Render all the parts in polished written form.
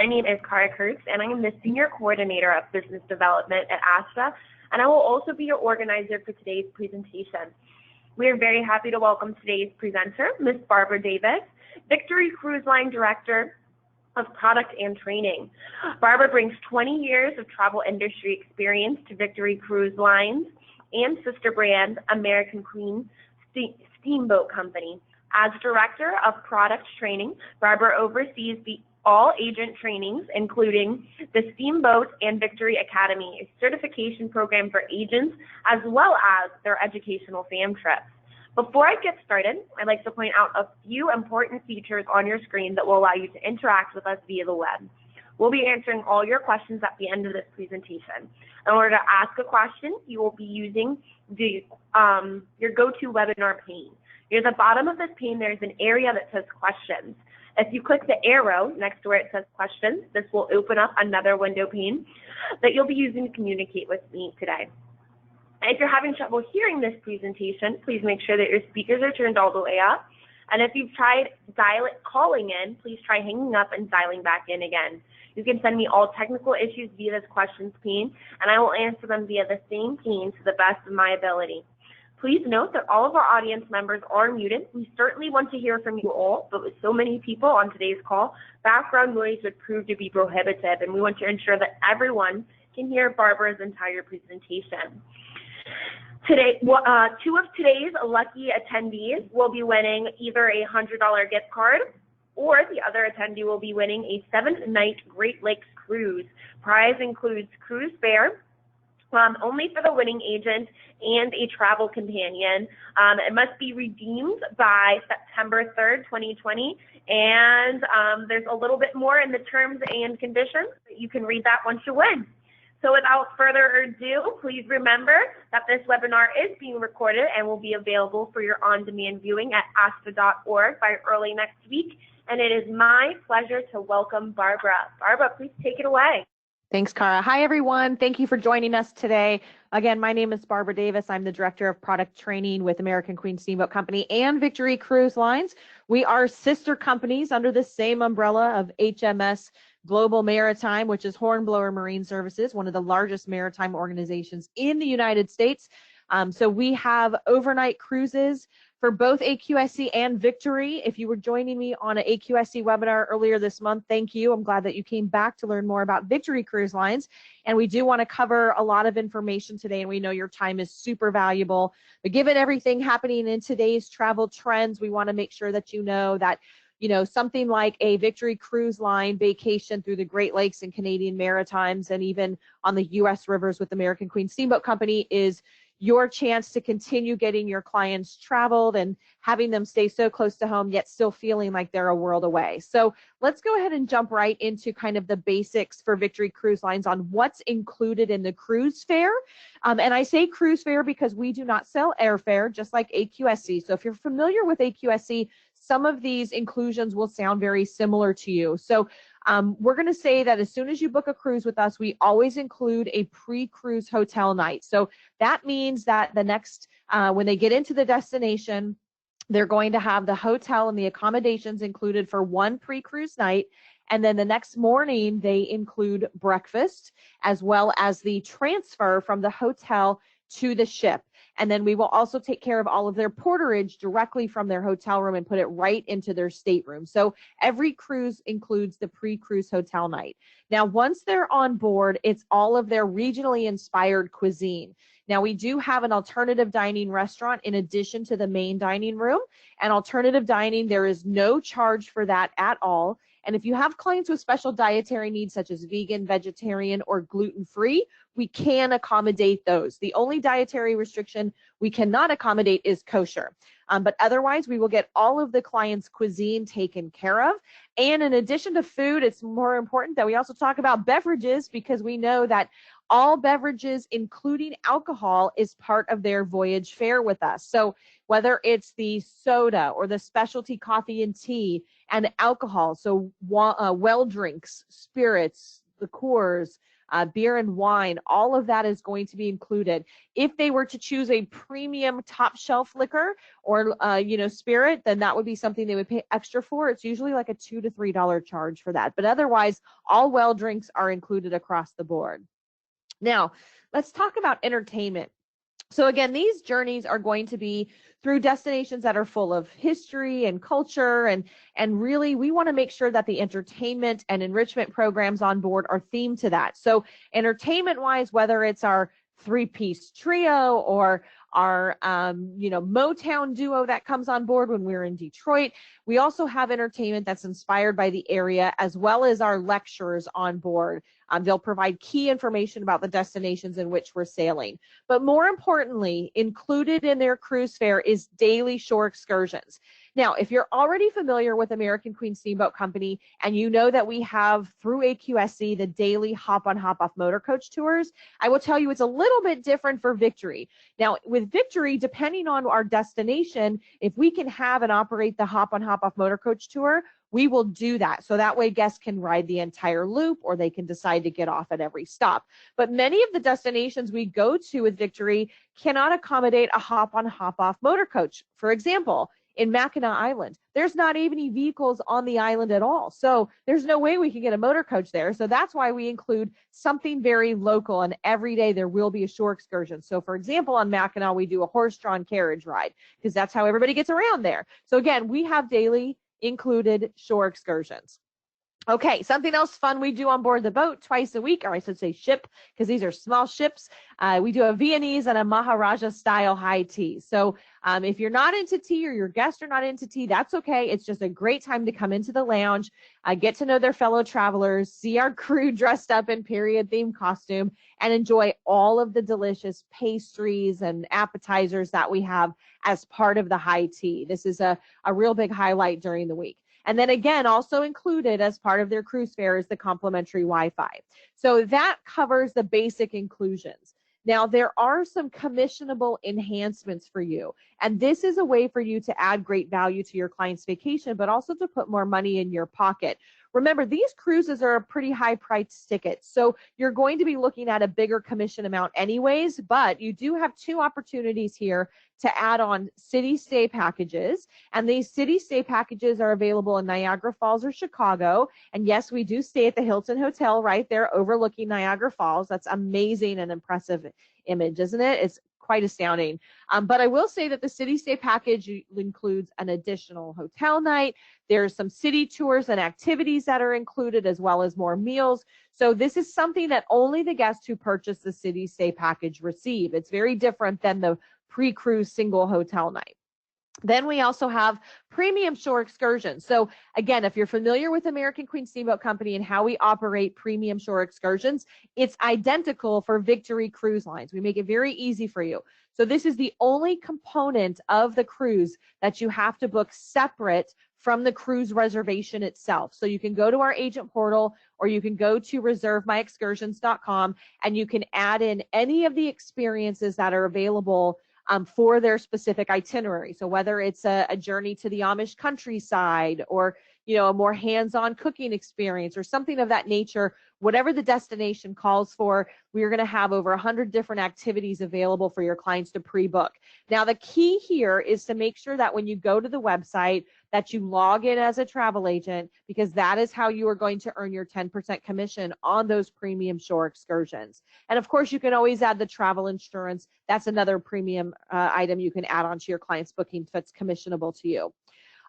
My name is Kara Kurtz, and I am the Senior Coordinator of Business Development at ASTA, and I will also be your organizer for today's presentation. We are very happy to welcome today's presenter, Ms. Barbara Davis, Victory Cruise Line Director of Product and Training. Barbara brings 20 years of travel industry experience to Victory Cruise Lines and sister brand American Queen Steamboat Company. As Director of Product Training, Barbara oversees the all agent trainings, including the Steamboat and Victory Academy, a certification program for agents, as well as their educational fam trips. Before I get started, I'd like to point out a few important features on your screen that will allow you to interact with us via the web. We'll be answering all your questions at the end of this presentation. In order to ask a question, you will be using your GoToWebinar pane. Near the bottom of this pane, there's an area that says questions. If you click the arrow next to where it says questions, this will open up another window pane that you'll be using to communicate with me today. If you're having trouble hearing this presentation, please make sure that your speakers are turned all the way up. And if you've tried calling in, please try hanging up and dialing back in again. You can send me all technical issues via this questions pane, and I will answer them via the same pane to the best of my ability. Please note that all of our audience members are muted. We certainly want to hear from you all, but with so many people on today's call, background noise would prove to be prohibitive, and we want to ensure that everyone can hear Barbara's entire presentation. Today, two of today's lucky attendees will be winning either a $100 gift card, or the other attendee will be winning a 7-night Great Lakes cruise. Prize includes cruise fare, only for the winning agent, and a travel companion. It must be redeemed by September 3rd, 2020, and there's a little bit more in the terms and conditions. You can read that once you win. So without further ado, please remember that this webinar is being recorded and will be available for your on-demand viewing at asta.org by early next week. And it is my pleasure to welcome Barbara. Barbara, please take it away. Thanks, Kara. Hi, everyone. Thank you for joining us today. Again, my name is Barbara Davis. I'm the Director of Product Training with American Queen Steamboat Company and Victory Cruise Lines. We are sister companies under the same umbrella of HMS Global Maritime, which is Hornblower Marine Services, one of the largest maritime organizations in the United States. So we have overnight cruises for both AQSC and Victory. If you were joining me on an AQSC webinar earlier this month, thank you. I'm glad that you came back to learn more about Victory Cruise Lines. And we do want to cover a lot of information today, and we know your time is super valuable. But given everything happening in today's travel trends, we want to make sure that you know that something like a Victory Cruise Line vacation through the Great Lakes and Canadian Maritimes and even on the U.S. rivers with American Queen Steamboat Company is your chance to continue getting your clients traveled and having them stay so close to home, yet still feeling like they're a world away. So let's go ahead and jump right into kind of the basics for Victory Cruise Lines on what's included in the cruise fare. And I say cruise fare because we do not sell airfare, just like AQSC. So if you're familiar with AQSC, some of these inclusions will sound very similar to you. So we're going to say that as soon as you book a cruise with us, we always include a pre-cruise hotel night. So that means that the next, when they get into the destination, they're going to have the hotel and the accommodations included for one pre-cruise night. And then the next morning, they include breakfast as well as the transfer from the hotel to the ship. And then we will also take care of all of their porterage directly from their hotel room and put it right into their stateroom. So every cruise includes the pre-cruise hotel night. Now, once they're on board, it's all of their regionally inspired cuisine. Now, we do have an alternative dining restaurant in addition to the main dining room. And alternative dining, there is no charge for that at all. And if you have clients with special dietary needs, such as vegan, vegetarian, or gluten-free, we can accommodate those. The only dietary restriction we cannot accommodate is kosher. But otherwise, we will get all of the client's cuisine taken care of. And in addition to food, it's more important that we also talk about beverages, because we know that all beverages, including alcohol, is part of their voyage fare with us. So whether it's the soda or the specialty coffee and tea and alcohol, so well drinks, spirits, liqueurs, beer and wine, all of that is going to be included. If they were to choose a premium top shelf liquor or, spirit, then that would be something they would pay extra for. It's usually like a $2 to $3 charge for that. But otherwise, all well drinks are included across the board. Now, let's talk about entertainment. So again, these journeys are going to be through destinations that are full of history and culture, and really we want to make sure that the entertainment and enrichment programs on board are themed to that. So entertainment wise, whether it's our 3-piece trio or our Motown duo that comes on board when we're in Detroit, we also have entertainment that's inspired by the area, as well as our lecturers on board. They'll provide key information about the destinations in which we're sailing. But more importantly, included in their cruise fare is daily shore excursions. Now, if you're already familiar with American Queen Steamboat Company and you know that we have through AQSC the daily hop-on, hop-off motor coach tours, I will tell you it's a little bit different for Victory. Now, with Victory, depending on our destination, if we can have and operate the hop-on, hop-off motor coach tour, we will do that. So that way guests can ride the entire loop, or they can decide to get off at every stop. But many of the destinations we go to with Victory cannot accommodate a hop-on, hop-off motor coach. For example, in Mackinac Island, there's not even any vehicles on the island at all. So there's no way we can get a motor coach there. So that's why we include something very local, and every day there will be a shore excursion. So for example, on Mackinac, we do a horse-drawn carriage ride because that's how everybody gets around there. So again, we have daily included shore excursions. Okay, something else fun we do on board the boat twice a week, or I should say ship, because these are small ships. We do a Viennese and a Maharaja style high tea. So if you're not into tea, or your guests are not into tea, that's okay. It's just a great time to come into the lounge, get to know their fellow travelers, see our crew dressed up in period themed costume, and enjoy all of the delicious pastries and appetizers that we have as part of the high tea. This is a real big highlight during the week. And then again, also included as part of their cruise fare is the complimentary Wi-Fi. So that covers the basic inclusions. Now, there are some commissionable enhancements for you. And this is a way for you to add great value to your client's vacation, but also to put more money in your pocket. Remember, these cruises are a pretty high price ticket. So you're going to be looking at a bigger commission amount anyways, but you do have two opportunities here to add on city stay packages. And these city stay packages are available in Niagara Falls or Chicago. And yes, we do stay at the Hilton Hotel right there overlooking Niagara Falls. That's amazing and impressive image, isn't it? It's quite astounding. But I will say that the city stay package includes an additional hotel night. There's some city tours and activities that are included, as well as more meals. So this is something that only the guests who purchase the city stay package receive. It's very different than the pre-cruise single hotel night. Then we also have premium shore excursions. So again, if you're familiar with American Queen Steamboat Company and how we operate premium shore excursions, it's identical for Victory Cruise Lines. We make it very easy for you. So this is the only component of the cruise that you have to book separate from the cruise reservation itself. So you can go to our agent portal, or you can go to reservemyexcursions.com, and you can add in any of the experiences that are available for their specific itinerary. So whether it's a journey to the Amish countryside, or a more hands-on cooking experience, or something of that nature, whatever the destination calls for, we're going to have over 100 different activities available for your clients to pre-book. Now, the key here is to make sure that when you go to the website that you log in as a travel agent, because that is how you are going to earn your 10% commission on those premium shore excursions. And of course, you can always add the travel insurance. That's another premium item you can add onto your client's booking that's commissionable to you.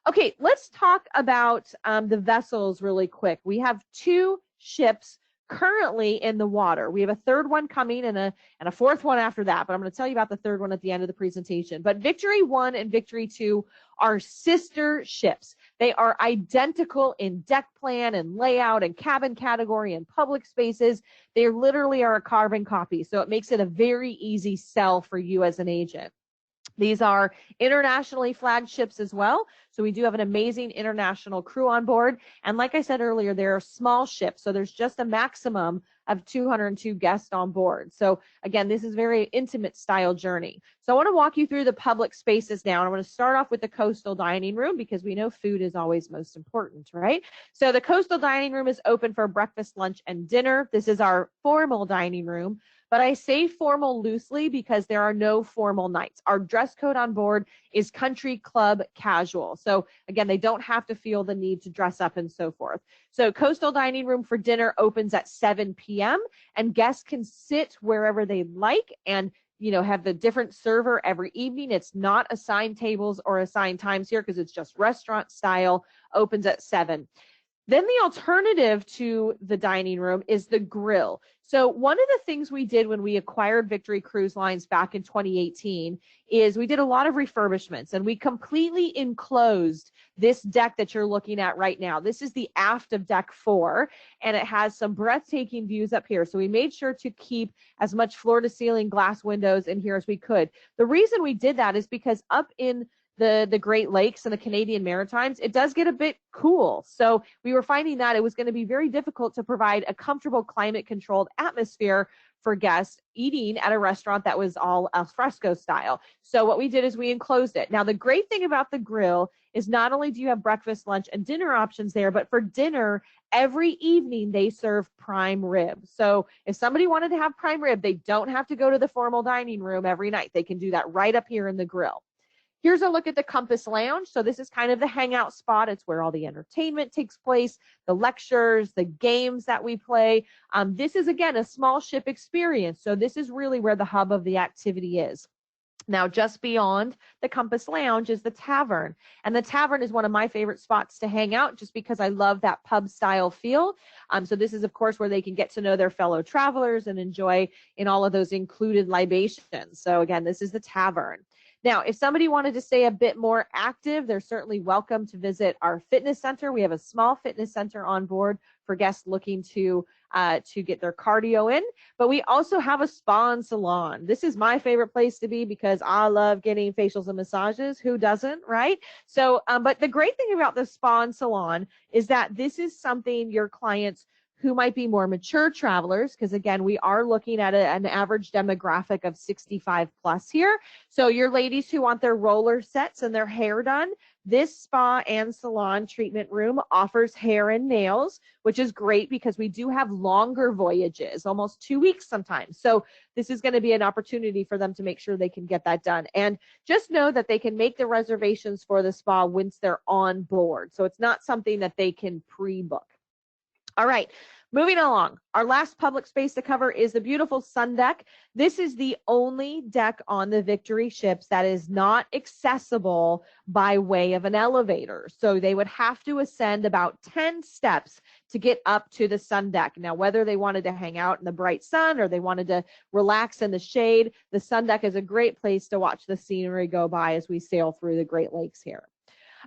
Okay, let's talk about the vessels really quick. We have 2 ships currently in the water. We have a third one coming and a fourth one after that, but I'm going to tell you about the third one at the end of the presentation. But Victory 1 and Victory 2 are sister ships. They are identical in deck plan and layout and cabin category and public spaces. They literally are a carbon copy, so it makes it a very easy sell for you as an agent. These are internationally flagged ships as well. So we do have an amazing international crew on board. And like I said earlier, they're small ships. So there's just a maximum of 202 guests on board. So again, this is very intimate style journey. So I want to walk you through the public spaces now. And I'm going to start off with the coastal dining room because we know food is always most important, right? So the coastal dining room is open for breakfast, lunch, and dinner. This is our formal dining room. But I say formal loosely because there are no formal nights. Our dress code on board is country club casual. So again, they don't have to feel the need to dress up and so forth. So coastal dining room for dinner opens at 7 p.m. and guests can sit wherever they like and have the different server every evening. It's not assigned tables or assigned times here because it's just restaurant style, opens at 7. Then the alternative to the dining room is the grill. So one of the things we did when we acquired Victory Cruise Lines back in 2018 is we did a lot of refurbishments and we completely enclosed this deck that you're looking at right now. This is the aft of deck 4 and it has some breathtaking views up here. So we made sure to keep as much floor to ceiling glass windows in here as we could. The reason we did that is because up in the Great Lakes and the Canadian Maritimes, it does get a bit cool. So we were finding that it was going to be very difficult to provide a comfortable climate controlled atmosphere for guests eating at a restaurant that was all al fresco style. So what we did is we enclosed it. Now, the great thing about the grill is not only do you have breakfast, lunch, and dinner options there, but for dinner, every evening they serve prime rib. So if somebody wanted to have prime rib, they don't have to go to the formal dining room every night. They can do that right up here in the grill. Here's a look at the Compass Lounge. So this is kind of the hangout spot. It's where all the entertainment takes place, the lectures, the games that we play. This is, again, a small ship experience. So this is really where the hub of the activity is. Now, just beyond the Compass Lounge is the Tavern. And the Tavern is one of my favorite spots to hang out just because I love that pub style feel. So this is, of course, where they can get to know their fellow travelers and enjoy in all of those included libations. So again, this is the Tavern. Now, if somebody wanted to stay a bit more active, they're certainly welcome to visit our fitness center. We have a small fitness center on board for guests looking to get their cardio in. But we also have a spa and salon. This is my favorite place to be because I love getting facials and massages. Who doesn't, right? So, but the great thing about the spa and salon is that this is something your clients who might be more mature travelers, because again, we are looking at an average demographic of 65 plus here. So your ladies who want their roller sets and their hair done, this spa and salon treatment room offers hair and nails, which is great because we do have longer voyages, almost 2 weeks sometimes. So this is going to be an opportunity for them to make sure they can get that done. And just know that they can make the reservations for the spa once they're on board. So it's not something that they can pre-book. All right, moving along. Our last public space to cover is the beautiful sun deck. This is the only deck on the Victory ships that is not accessible by way of an elevator. So they would have to ascend about 10 steps to get up to the sun deck. Now, whether they wanted to hang out in the bright sun or they wanted to relax in the shade, the sun deck is a great place to watch the scenery go by as we sail through the Great Lakes here.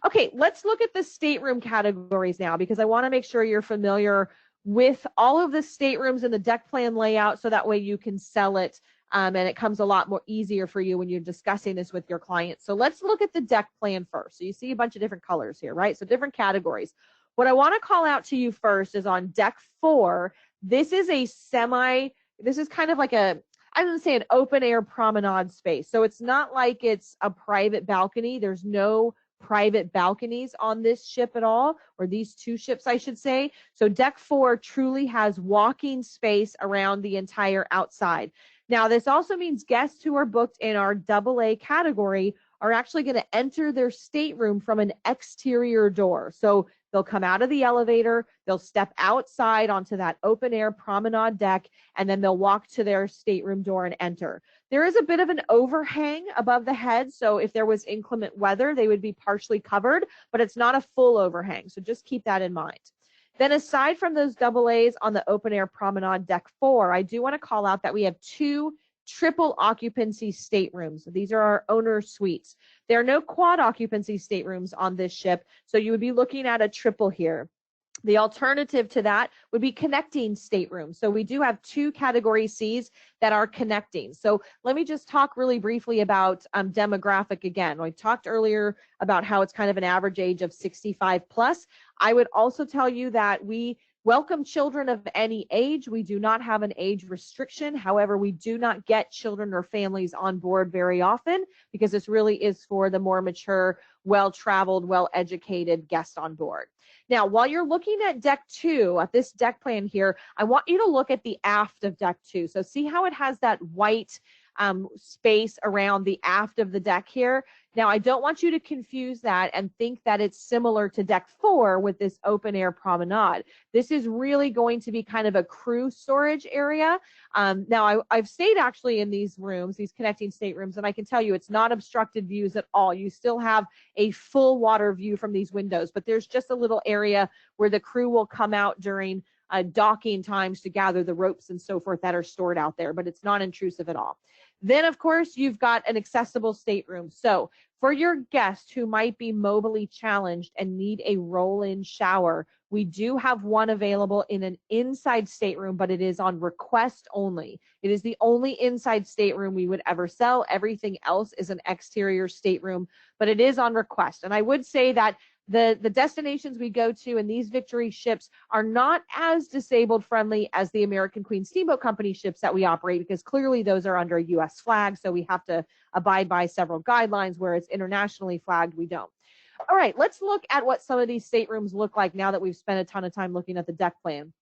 Okay, let's look at the stateroom categories now because I want to make sure you're familiar with all of the staterooms and the deck plan layout so that way you can sell it and it comes a lot more easier for you when you're discussing this with your clients. So let's look at the deck plan first. So you see a bunch of different colors here, right? So different categories. What I want to call out to you first is on deck 4. This is this is kind of like I wouldn't say an open air promenade space. So it's not like it's a private balcony. There's no private balconies on this ship at all, or these two ships, I should say. So deck 4 truly has walking space around the entire outside. Now, this also means guests who are booked in our AA category are actually going to enter their stateroom from an exterior door. So they'll come out of the elevator, they'll step outside onto that open air promenade deck, and then they'll walk to their stateroom door and enter. There is a bit of an overhang above the head, so if there was inclement weather, they would be partially covered, but it's not a full overhang, so just keep that in mind. Then aside from those AA's on the open air promenade deck 4, I do want to call out that we have 2 triple occupancy staterooms. These are our owner suites. There are no quad occupancy staterooms on this ship, so you would be looking at a triple here. The alternative to that would be connecting staterooms. So we do have 2 category C's that are connecting. So let me just talk really briefly about demographic again. We talked earlier about how it's kind of an average age of 65 plus. I would also tell you that we Welcome children of any age. We do not have an age restriction. However, we do not get children or families on board very often because this really is for the more mature, well-traveled, well-educated guest on board. Now, while you're looking at deck 2, at this deck plan here, I want you to look at the aft of deck 2. So see how it has that white space around the aft of the deck here. Now, I don't want you to confuse that and think that it's similar to deck 4 with this open air promenade. This is really going to be kind of a crew storage area. Now, I've stayed actually in these rooms, these connecting staterooms, and I can tell you it's not obstructed views at all. You still have a full water view from these windows, but there's just a little area where the crew will come out during docking times to gather the ropes and so forth that are stored out there, but it's not intrusive at all. Then, of course, you've got an accessible stateroom. So for your guests who might be mobily challenged and need a roll-in shower, we do have one available in an inside stateroom, but it is on request only. It is the only inside stateroom we would ever sell. Everything else is an exterior stateroom, but it is on request. And I would say that the destinations we go to in these Victory ships are not as disabled friendly as the American Queen Steamboat Company ships that we operate, because clearly those are under a U.S. flag, so we have to abide by several guidelines, whereas internationally flagged, we don't. All right, let's look at what some of these staterooms look like now that we've spent a ton of time looking at the deck plan.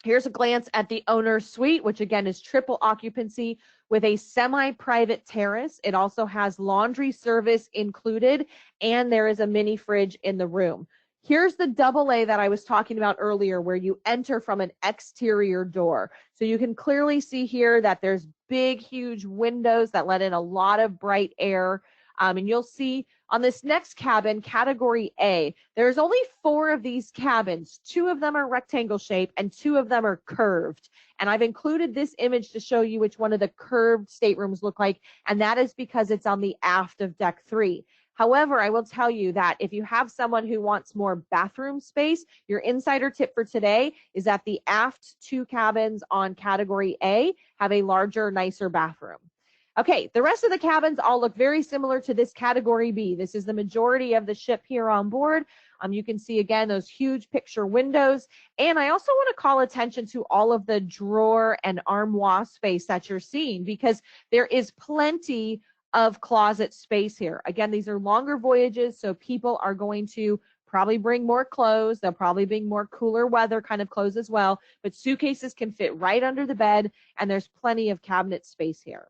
Here's a glance at the owner's suite, which again is triple occupancy with a semi-private terrace. It also has laundry service included, and there is a mini fridge in the room. Here's the double A that I was talking about earlier, where you enter from an exterior door. So you can clearly see here that there's big, huge windows that let in a lot of bright air. And you'll see on this next cabin, category A, there's only 4 of these cabins. 2 of them are rectangle shaped and 2 of them are curved. And I've included this image to show you which one of the curved staterooms look like, and that is because it's on the aft of deck 3. However, I will tell you that if you have someone who wants more bathroom space, your insider tip for today is that the aft 2 cabins on category A have a larger, nicer bathroom. Okay, the rest of the cabins all look very similar to this category B. This is the majority of the ship here on board. You can see again those huge picture windows. And I also want to call attention to all of the drawer and armoire space that you're seeing, because there is plenty of closet space here. Again, these are longer voyages, so people are going to probably bring more clothes. They'll probably bring more cooler weather kind of clothes as well. But suitcases can fit right under the bed, and there's plenty of cabinet space here.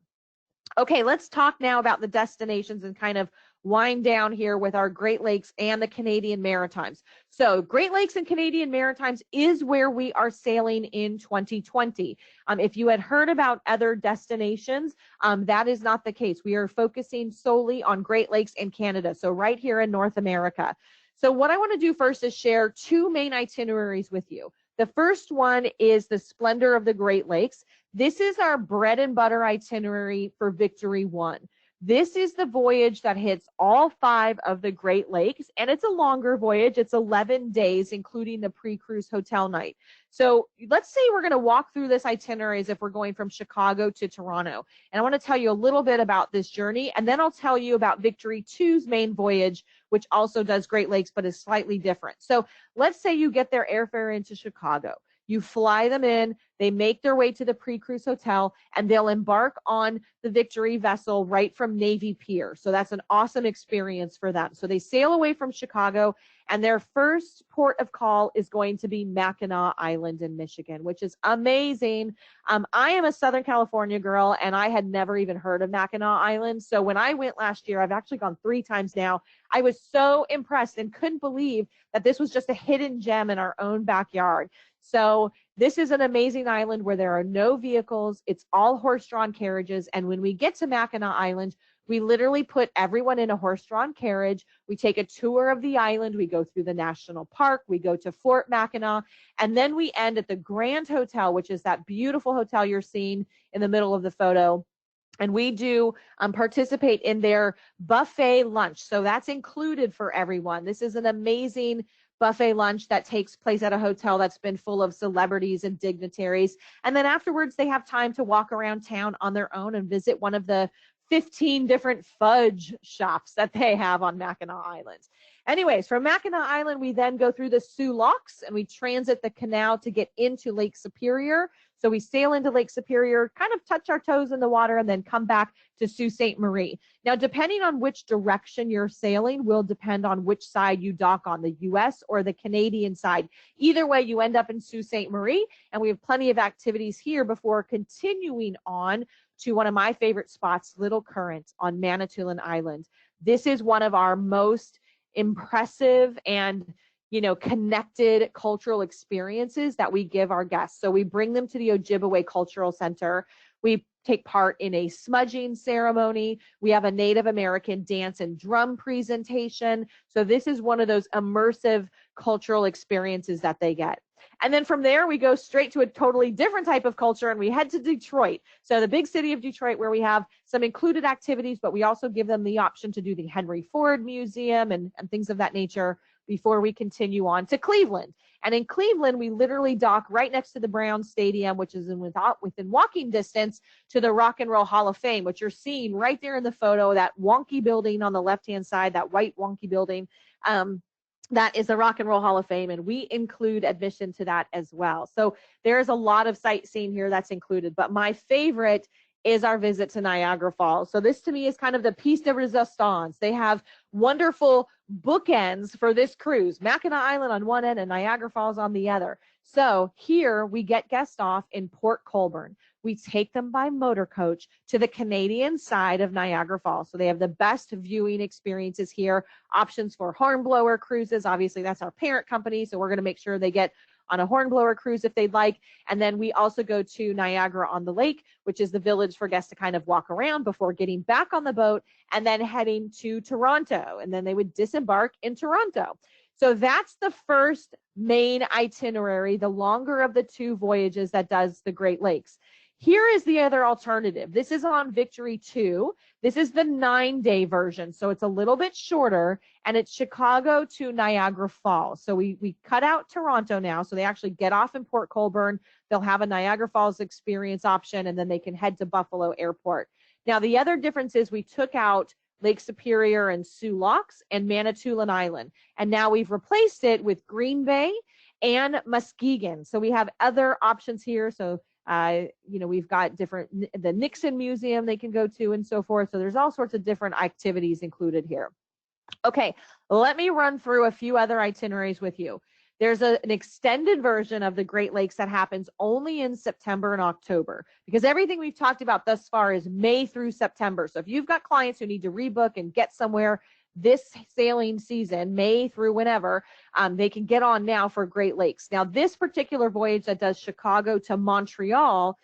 Okay, let's talk now about the destinations and kind of wind down here with our Great Lakes and the Canadian Maritimes. So Great Lakes and Canadian Maritimes is where we are sailing in 2020. If you had heard about other destinations, that is not the case. We are focusing solely on Great Lakes and Canada, so right here in North America. So what I want to do first is share 2 main itineraries with you. The first one is the Splendor of the Great Lakes. This is our bread and butter itinerary for Victory 1. This is the voyage that hits all 5 of the Great Lakes, and it's a longer voyage. It's 11 days, including the pre-cruise hotel night. So let's say we're going to walk through this itinerary as if we're going from Chicago to Toronto. And I want to tell you a little bit about this journey, and then I'll tell you about Victory 2's main voyage, which also does Great Lakes, but is slightly different. So let's say you get their airfare into Chicago. You fly them in, they make their way to the pre-cruise hotel, and they'll embark on the Victory vessel right from Navy Pier. So that's an awesome experience for them. So they sail away from Chicago, and their first port of call is going to be Mackinac Island in Michigan, which is amazing. I am a Southern California girl, and I had never even heard of Mackinac Island. So when I went last year, I've actually gone 3 times now. I was so impressed and couldn't believe that this was just a hidden gem in our own backyard. So this is an amazing island where there are no vehicles. It's all horse-drawn carriages. And when we get to Mackinac Island, we literally put everyone in a horse-drawn carriage. We take a tour of the island. We go through the national park. We go to Fort Mackinac. And then we end at the Grand Hotel, which is that beautiful hotel you're seeing in the middle of the photo. And we do participate in their buffet lunch. So that's included for everyone. This is an amazing buffet lunch that takes place at a hotel that's been full of celebrities and dignitaries. And then afterwards, they have time to walk around town on their own and visit one of the 15 different fudge shops that they have on Mackinac Island. Anyways, from Mackinac Island, we then go through the Soo Locks and we transit the canal to get into Lake Superior. So we sail into Lake Superior, kind of touch our toes in the water, and then come back to Sault Ste. Marie. Now, depending on which direction you're sailing will depend on which side you dock on, the US or the Canadian side. Either way, you end up in Sault Ste. Marie, and we have plenty of activities here before continuing on to one of my favorite spots, Little Current on Manitoulin Island. This is one of our most impressive and connected cultural experiences that we give our guests. So we bring them to the Ojibwe Cultural Center. We take part in a smudging ceremony. We have a Native American dance and drum presentation. So this is one of those immersive cultural experiences that they get. And then from there, we go straight to a totally different type of culture and we head to Detroit. So the big city of Detroit, where we have some included activities, but we also give them the option to do the Henry Ford Museum and things of that nature before we continue on to Cleveland. And in Cleveland, we literally dock right next to the Brown Stadium, which is within walking distance to the Rock and Roll Hall of Fame, which you're seeing right there in the photo, that wonky building on the left-hand side, that white wonky building. That is the Rock and Roll Hall of Fame, and we include admission to that as well. So there's a lot of sightseeing here that's included, but my favorite is our visit to Niagara Falls. So this to me is kind of the piece de resistance. They have wonderful bookends for this cruise, Mackinac Island on one end and Niagara Falls on the other. So here we get guests off in Port Colborne. We take them by motor coach to the Canadian side of Niagara Falls. So they have the best viewing experiences here, options for hornblower cruises. Obviously, that's our parent company, so we're going to make sure they get on a hornblower cruise if they'd like. And then we also go to Niagara on the Lake, which is the village for guests to kind of walk around before getting back on the boat and then heading to Toronto. And then they would disembark in Toronto. So that's the first main itinerary, the longer of the two voyages that does the Great Lakes. Here is the other alternative. This is on Victory 2. This is the 9-day version, so it's a little bit shorter, and it's Chicago to Niagara Falls. So we cut out Toronto now, so they actually get off in Port Colborne. They'll have a Niagara Falls experience option, and then they can head to Buffalo Airport. Now, the other difference is we took out Lake Superior and Soo Locks and Manitoulin Island, and now we've replaced it with Green Bay and Muskegon. So we have other options here. So we've got the Nixon Museum they can go to and so forth. So there's all sorts of different activities included here. Okay, let me run through a few other itineraries with you. There's an extended version of the Great Lakes that happens only in September and October, because everything we've talked about thus far is May through September. So if you've got clients who need to rebook and get somewhere this sailing season, May through whenever, they can get on now for Great Lakes. Now, this particular voyage that does Chicago to Montreal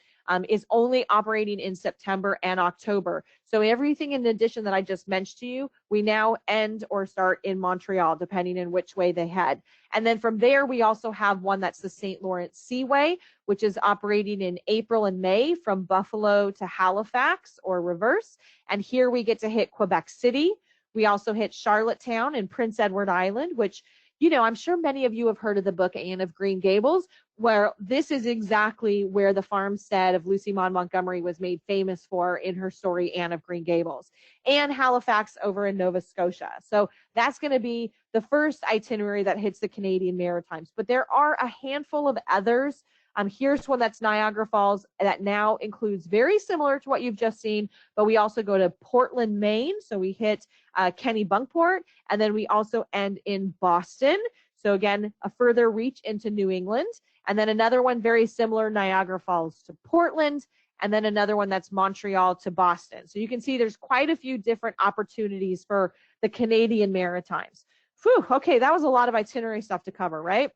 is only operating in September and October. So everything in addition that I just mentioned to you, we now end or start in Montreal, depending on which way they head. And then from there, we also have one that's the St. Lawrence Seaway, which is operating in April and May from Buffalo to Halifax or reverse. And here we get to hit Quebec City. We also hit Charlottetown and Prince Edward Island, which, I'm sure many of you have heard of the book Anne of Green Gables, where this is exactly where the farmstead of Lucy Maud Montgomery was made famous for in her story, Anne of Green Gables, and Halifax over in Nova Scotia. So that's going to be the first itinerary that hits the Canadian Maritimes. But there are a handful of others. Here's one that's Niagara Falls that now includes very similar to what you've just seen, but we also go to Portland, Maine. So we hit Kennebunkport, and then we also end in Boston. So again, a further reach into New England. And then another one very similar, Niagara Falls to Portland, and then another one that's Montreal to Boston. So you can see there's quite a few different opportunities for the Canadian Maritimes. Whew, okay, that was a lot of itinerary stuff to cover, right?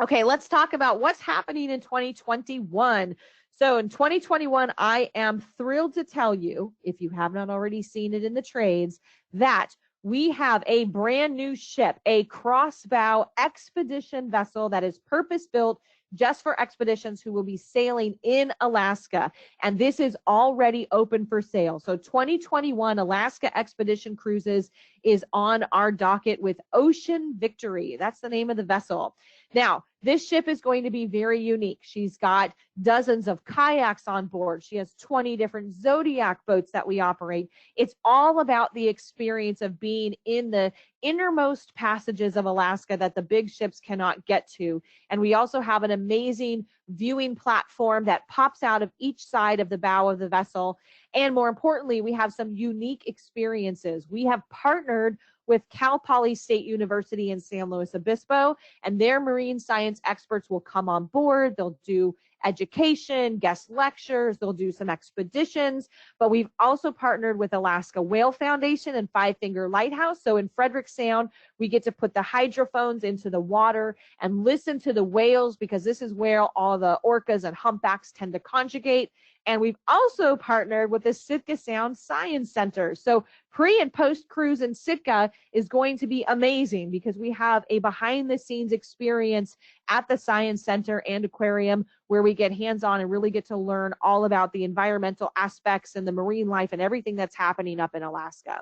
Okay, let's talk about what's happening in 2021. So in 2021, I am thrilled to tell you, if you have not already seen it in the trades, that we have a brand new ship, a crossbow expedition vessel that is purpose-built just for expeditions who will be sailing in Alaska. And this is already open for sale. So 2021 Alaska Expedition Cruises is on our docket with Ocean Victory. That's the name of the vessel. Now, This ship is going to be very unique. She's got dozens of kayaks on board. She has 20 different Zodiac boats that we operate. It's all about the experience of being in the innermost passages of Alaska that the big ships cannot get to. And we also have an amazing viewing platform that pops out of each side of the bow of the vessel. And more importantly, we have some unique experiences. We have partnered with Cal Poly State University in San Luis Obispo, and their marine science experts will come on board. They'll do education, guest lectures, they'll do some expeditions, but we've also partnered with Alaska Whale Foundation and Five Finger Lighthouse. So in Frederick Sound, we get to put the hydrophones into the water and listen to the whales, because this is where all the orcas and humpbacks tend to conjugate. And we've also partnered with the Sitka Sound Science Center. So pre and post cruise in Sitka is going to be amazing, because we have a behind the scenes experience at the Science Center and Aquarium where we get hands-on and really get to learn all about the environmental aspects and the marine life and everything that's happening up in Alaska.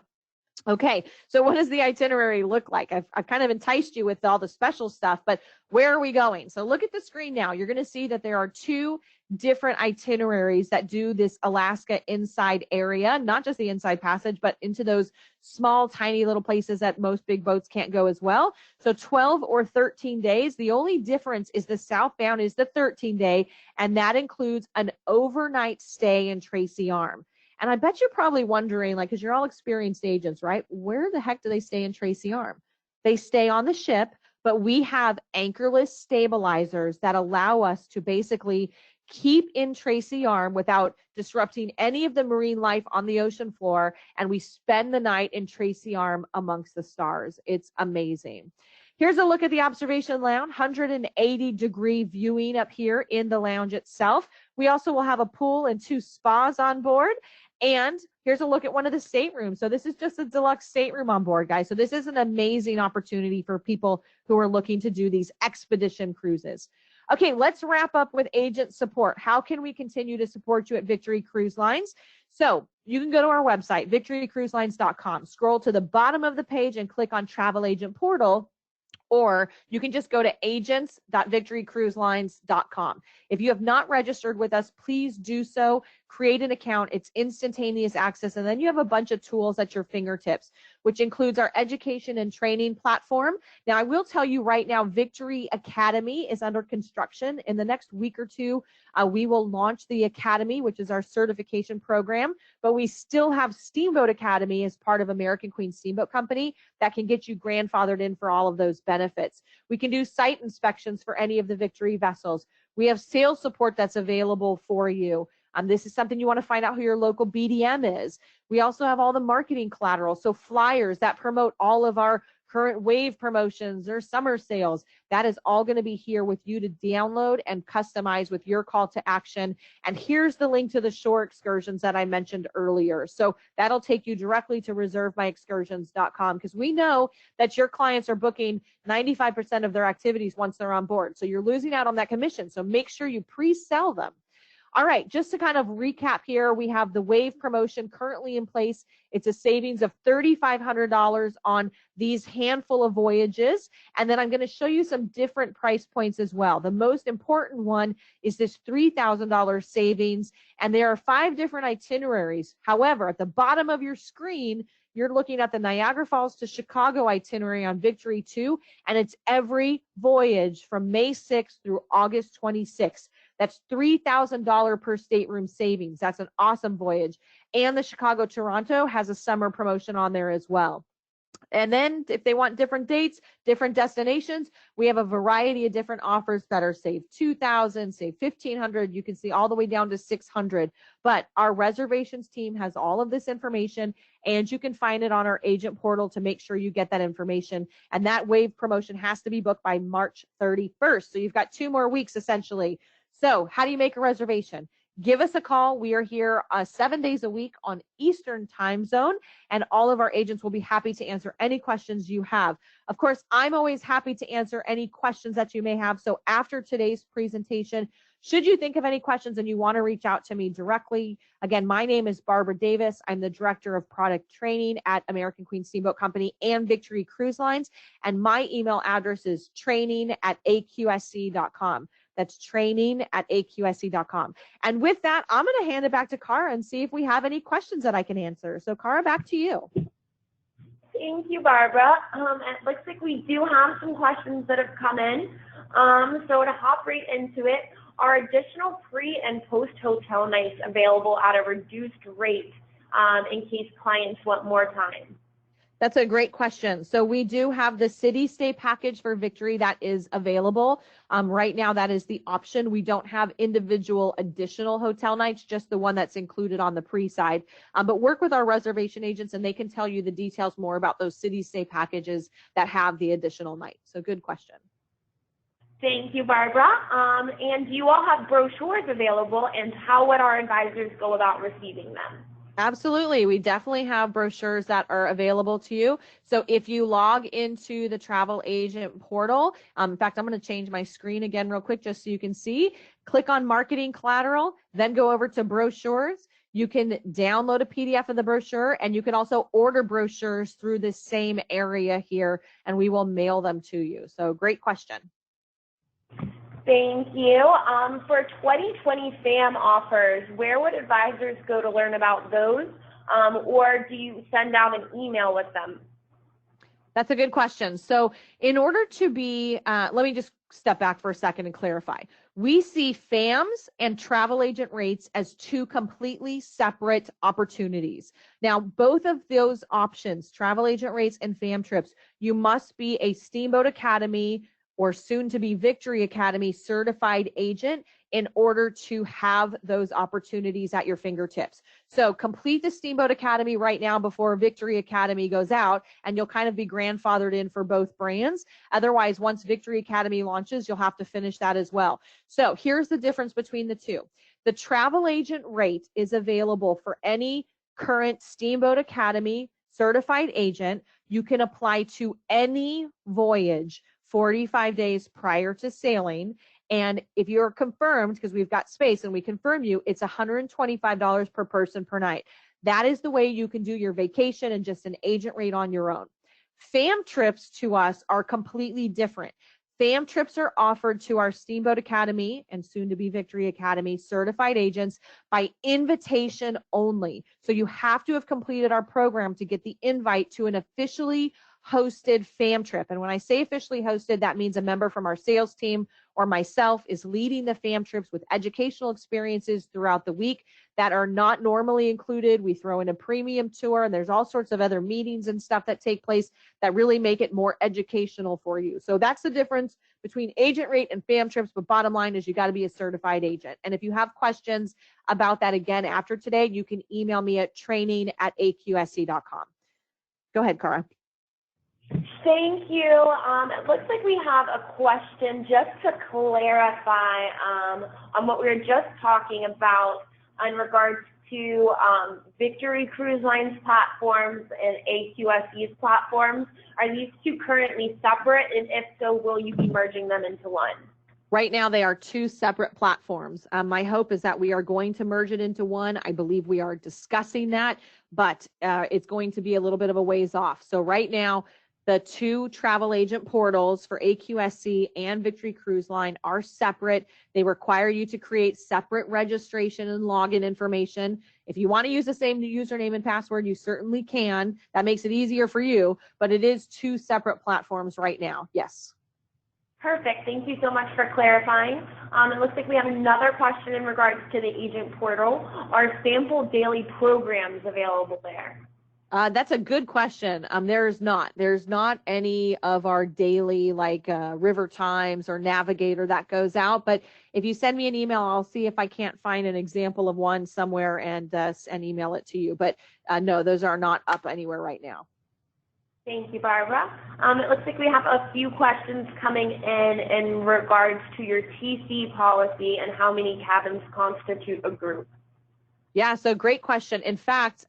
Okay, so what does the itinerary look like? I've kind of enticed you with all the special stuff, but where are we going? So look at the screen now. You're going to see that there are 2 different itineraries that do this Alaska inside area, not just the inside passage, but into those small, tiny little places that most big boats can't go as well. So 12 or 13 days. The only difference is the southbound is the 13-day, and that includes an overnight stay in Tracy Arm. And I bet you're probably wondering, like, because you're all experienced agents, right? Where the heck do they stay in Tracy Arm? They stay on the ship, but we have anchorless stabilizers that allow us to basically keep in Tracy Arm without disrupting any of the marine life on the ocean floor. And we spend the night in Tracy Arm amongst the stars. It's amazing. Here's a look at the observation lounge, 180-degree viewing up here in the lounge itself. We also will have a pool and 2 spas on board. And here's a look at one of the staterooms. So this is just a deluxe stateroom on board, guys. So this is an amazing opportunity for people who are looking to do these expedition cruises. Okay, let's wrap up with agent support. How can we continue to support you at Victory Cruise Lines? So you can go to our website, victorycruiselines.com. Scroll to the bottom of the page and click on Travel Agent Portal. Or you can just go to agents.victorycruiselines.com. If you have not registered with us, please do so. Create an account. It's instantaneous access. And then you have a bunch of tools at your fingertips, which includes our education and training platform. Now, I will tell you right now, Victory Academy is under construction. In the next week or 2, we will launch the Academy, which is our certification program. But we still have Steamboat Academy as part of American Queen Steamboat Company that can get you grandfathered in for all of those benefits. We can do site inspections for any of the Victory vessels. We have sales support that's available for you. This is something you want to find out who your local BDM is. We also have all the marketing collateral, so flyers that promote all of our current wave promotions or summer sales. That is all going to be here with you to download and customize with your call to action. And here's the link to the shore excursions that I mentioned earlier. So that'll take you directly to reservemyexcursions.com, because we know that your clients are booking 95% of their activities once they're on board. So you're losing out on that commission. So make sure you pre-sell them. All right, just to kind of recap here, we have the wave promotion currently in place. It's a savings of $3,500 on these handful of voyages. And then I'm going to show you some different price points as well. The most important one is this $3,000 savings. And there are 5 different itineraries. However, at the bottom of your screen, you're looking at the Niagara Falls to Chicago itinerary on Victory 2, and it's every voyage from May 6th through August 26th. That's $3,000 per stateroom savings. That's an awesome voyage. And the Chicago-Toronto has a summer promotion on there as well. And then if they want different dates, different destinations, we have a variety of different offers that are save $2,000, save $1,500. You can see all the way down to $600. But our reservations team has all of this information, and you can find it on our agent portal to make sure you get that information. And that wave promotion has to be booked by March 31st. So you've got 2 more weeks essentially. So how do you make a reservation? Give us a call. We are here 7 days a week on Eastern time zone, and all of our agents will be happy to answer any questions you have. Of course, I'm always happy to answer any questions that you may have. So after today's presentation, should you think of any questions and you want to reach out to me directly, again, my name is Barbara Davis. I'm the Director of Product Training at American Queen Steamboat Company and Victory Cruise Lines. And my email address is training@aqsc.com. That's training@aqsc.com. And with that, I'm going to hand it back to Cara and see if we have any questions that I can answer. So Cara, back to you. Thank you, Barbara. It looks like we do have some questions that have come in. So to hop right into it, are additional pre- and post-hotel nights available at a reduced rate in case clients want more time? That's a great question. So we do have the city stay package for Victory that is available. Right now, that is the option. We don't have individual additional hotel nights, just the one that's included on the pre-side. But work with our reservation agents and they can tell you the details more about those city stay packages that have the additional nights. So good question. Thank you, Barbara. And do you all have brochures available, and how would our advisors go about receiving them? Absolutely. We definitely have brochures that are available to you. So if you log into the travel agent portal, in fact, I'm going to change my screen again real quick just so you can see. Click on marketing collateral, then go over to brochures. You can download a PDF of the brochure, and you can also order brochures through the same area here, and we will mail them to you. So great question. Thank you. For 2020 FAM offers, where would advisors go to learn about those, or do you send out an email with them? That's a good question. So in order to be, let me just step back for a second and clarify. We see FAMs and travel agent rates as two completely separate opportunities. Now, both of those options, travel agent rates and FAM trips, you must be a Steamboat Academy or soon to be Victory Academy certified agent in order to have those opportunities at your fingertips. So complete the Steamboat Academy right now before Victory Academy goes out, and you'll kind of be grandfathered in for both brands. Otherwise, once Victory Academy launches, you'll have to finish that as well. So here's the difference between the two. The travel agent rate is available for any current Steamboat Academy certified agent. You can apply to any voyage 45 days prior to sailing. And if you're confirmed, because we've got space and we confirm you, it's $125 per person per night. That is the way you can do your vacation and just an agent rate on your own. FAM trips to us are completely different. FAM trips are offered to our Steamboat Academy and soon to be Victory Academy certified agents by invitation only. So you have to have completed our program to get the invite to an officially hosted FAM trip. And when I say officially hosted, that means a member from our sales team or myself is leading the FAM trips with educational experiences throughout the week that are not normally included. We throw in a premium tour, and there's all sorts of other meetings and stuff that take place that really make it more educational for you. So that's the difference between agent rate and FAM trips. But bottom line is you got to be a certified agent. And if you have questions about that again after today, you can email me at training@aqsc.com. Go ahead, Cara. Thank you. It looks like we have a question just to clarify on what we were just talking about in regards to Victory Cruise Line's platforms and AQSC's platforms. Are these two currently separate? And if so, will you be merging them into one? Right now, they are two separate platforms. My hope is that we are going to merge it into one. I believe we are discussing that, but it's going to be a little bit of a ways off. So right now, the two travel agent portals for AQSC and Victory Cruise Line are separate. They require you to create separate registration and login information. If you want to use the same username and password, you certainly can. That makes it easier for you, but it is two separate platforms right now. Yes. Perfect. Thank you so much for clarifying. It looks like we have another question in regards to the agent portal. Are sample daily programs available there? That's a good question. There's not any of our daily like River Times or Navigator that goes out. But if you send me an email, I'll see if I can't find an example of one somewhere and email it to you. But no, those are not up anywhere right now. Thank you, Barbara. It looks like we have a few questions coming in regards to your TC policy and how many cabins constitute a group. Yeah, so great question. In fact,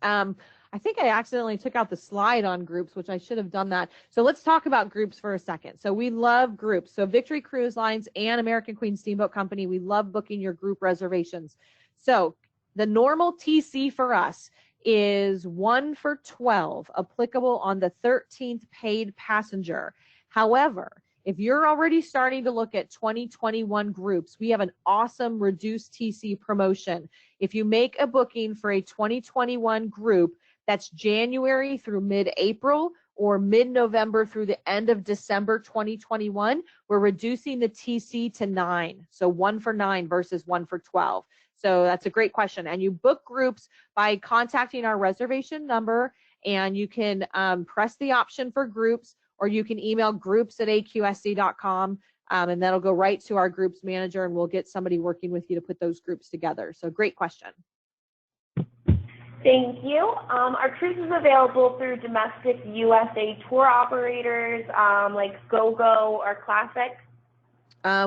I think I accidentally took out the slide on groups, which I should have done that. So let's talk about groups for a second. So we love groups. So Victory Cruise Lines and American Queen Steamboat Company, we love booking your group reservations. So the normal TC for us is 1 for 12, applicable on the 13th paid passenger. However, if you're already starting to look at 2021 groups, we have an awesome reduced TC promotion. If you make a booking for a 2021 group that's January through mid-April or mid-November through the end of December 2021, we're reducing the TC to 9. So 1 for 9 versus 1 for 12. So that's a great question. And you book groups by contacting our reservation number, and you can press the option for groups, or you can email groups@aqsc.com, and that'll go right to our groups manager, and we'll get somebody working with you to put those groups together. So great question. Thank you. Are cruises available through domestic USA tour operators like GoGo or Classic?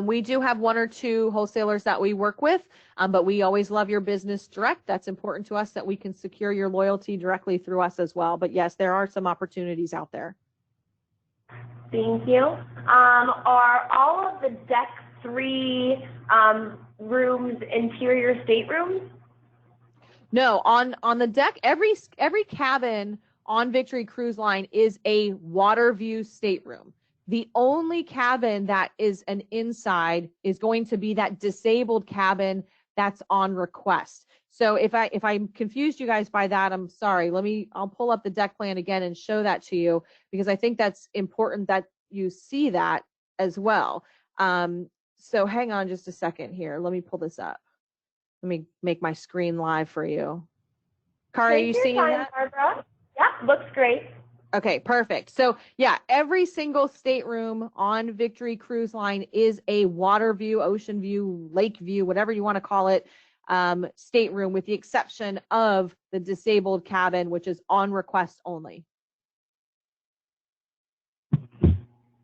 We do have 1 or 2 wholesalers that we work with, but we always love your business direct. That's important to us, that we can secure your loyalty directly through us as well. But yes, there are some opportunities out there. Thank you. Are all of the Deck 3 rooms interior staterooms? No, on the deck, every cabin on Victory Cruise Line is a water view stateroom. The only cabin that is an inside is going to be that disabled cabin that's on request. So if I confused you guys by that, I'm sorry. I'll pull up the deck plan again and show that to you, because I think that's important that you see that as well. So hang on just a second here. Let me pull this up. Let me make my screen live for you. Cara, are you seeing that? Barbara. Yeah, looks great. Okay, perfect. So yeah, every single stateroom on Victory Cruise Line is a water view, ocean view, lake view, whatever you want to call it, stateroom, with the exception of the disabled cabin, which is on request only.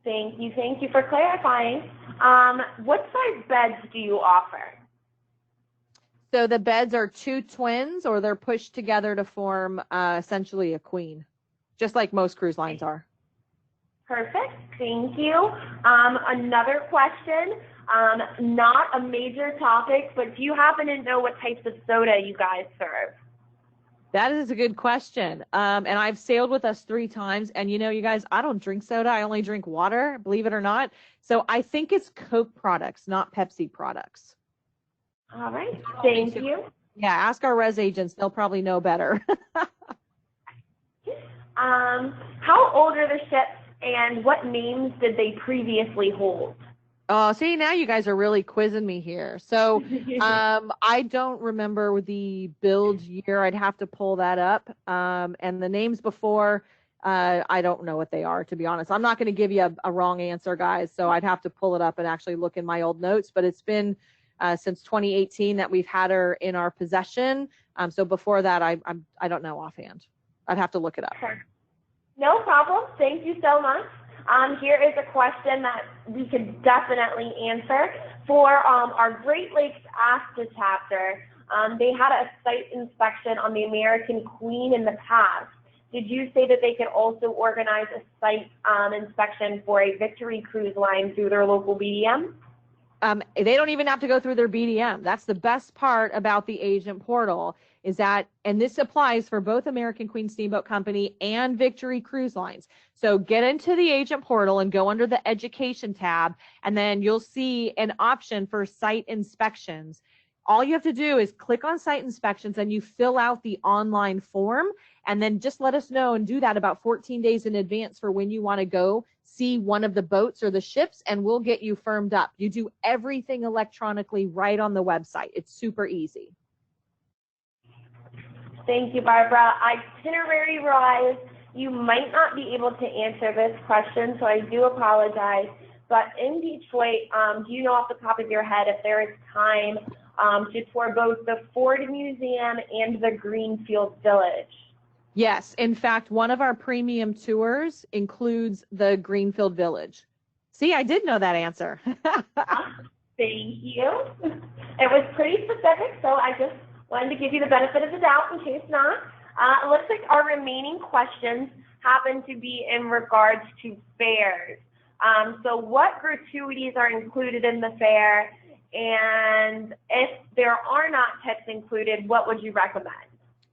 Thank you for clarifying. What size beds do you offer? So the beds are 2 twins, or they're pushed together to form essentially a queen, just like most cruise lines are. Perfect, thank you. Another question, not a major topic, but do you happen to know what types of soda you guys serve? That is a good question. And I've sailed with us 3 times, and you know, you guys, I don't drink soda. I only drink water, believe it or not. So I think it's Coke products, not Pepsi products. All right, thank you. Yeah, ask our res agents. They'll probably know better. How old are the ships, and what names did they previously hold? Oh, see, now you guys are really quizzing me here. So I don't remember the build year. I'd have to pull that up. And the names before, I don't know what they are, to be honest. I'm not going to give you a wrong answer, guys. So I'd have to pull it up and actually look in my old notes. But it's been since 2018 that we've had her in our possession. So before that, I don't know offhand. I'd have to look it up. Sure. No problem. Thank you so much. Here is a question that we could definitely answer. For our Great Lakes ASTA chapter, they had a site inspection on the American Queen in the past. Did you say that they could also organize a site inspection for a Victory Cruise Line through their local BDM? They don't even have to go through their BDM. That's the best part about the agent portal, is that, and this applies for both American Queen Steamboat Company and Victory Cruise Lines. So get into the agent portal and go under the education tab, and then you'll see an option for site inspections. All you have to do is click on site inspections, and you fill out the online form, and then just let us know and do that about 14 days in advance for when you want to go see one of the boats or the ships, and we'll get you firmed up. You do everything electronically right on the website. It's super easy. Thank you, Barbara. Itinerary-wise, you might not be able to answer this question, so I do apologize. But in Detroit, do you know off the top of your head if there is time to tour both the Ford Museum and the Greenfield Village? Yes. In fact, one of our premium tours includes the Greenfield Village. See, I did know that answer. Thank you. It was pretty specific, so I just wanted to give you the benefit of the doubt in case not. It looks like our remaining questions happen to be in regards to fares. So what gratuities are included in the fare, and if there are not tips included, what would you recommend?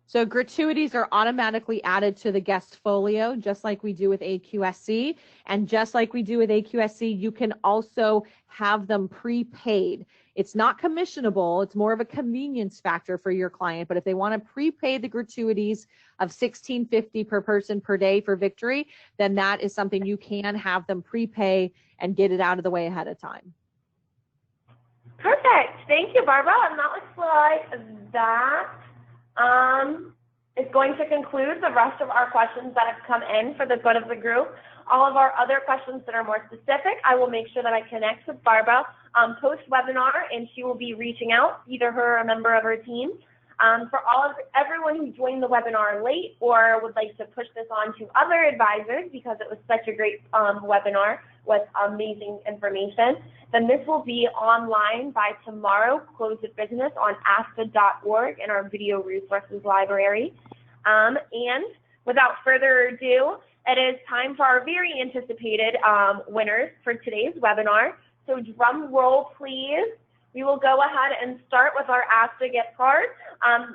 So gratuities are automatically added to the guest folio, just like we do with AQSC. And just like we do with AQSC, you can also have them prepaid. It's not commissionable. It's more of a convenience factor for your client. But if they want to prepay the gratuities of $16.50 per person per day for Victory, then that is something you can have them prepay and get it out of the way ahead of time. Perfect. Thank you, Barbara. And that looks like that is going to conclude the rest of our questions that have come in for the good of the group. All of our other questions that are more specific, I will make sure that I connect with Barbara post-webinar, and she will be reaching out, either her or a member of her team. For everyone who joined the webinar late or would like to push this on to other advisors because it was such a great webinar with amazing information, then this will be online by tomorrow, close of business, on ASTA.org in our video resources library. And without further ado, it is time for our very anticipated winners for today's webinar. So drum roll, please. We will go ahead and start with our ASTA gift card.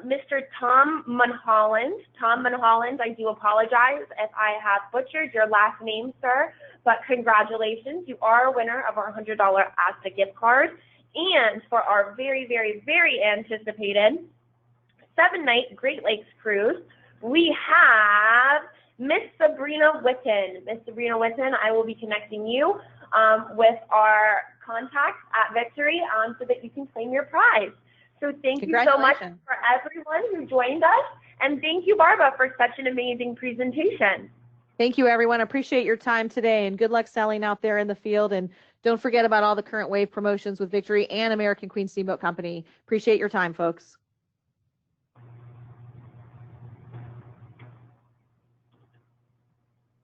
Mr. Tom Mulholland. Tom Mulholland, I do apologize if I have butchered your last name, sir, but congratulations. You are a winner of our $100 ASTA gift card. And for our very, very, very anticipated 7-night Great Lakes cruise, we have Miss Sabrina Witten. Miss Sabrina Witten, I will be connecting you with our contacts at Victory so that you can claim your prize. So thank you so much for everyone who joined us, and thank you, Barbara, for such an amazing presentation. Thank you, everyone. Appreciate your time today, and good luck selling out there in the field. And don't forget about all the current wave promotions with Victory and American Queen Steamboat Company. Appreciate your time, folks.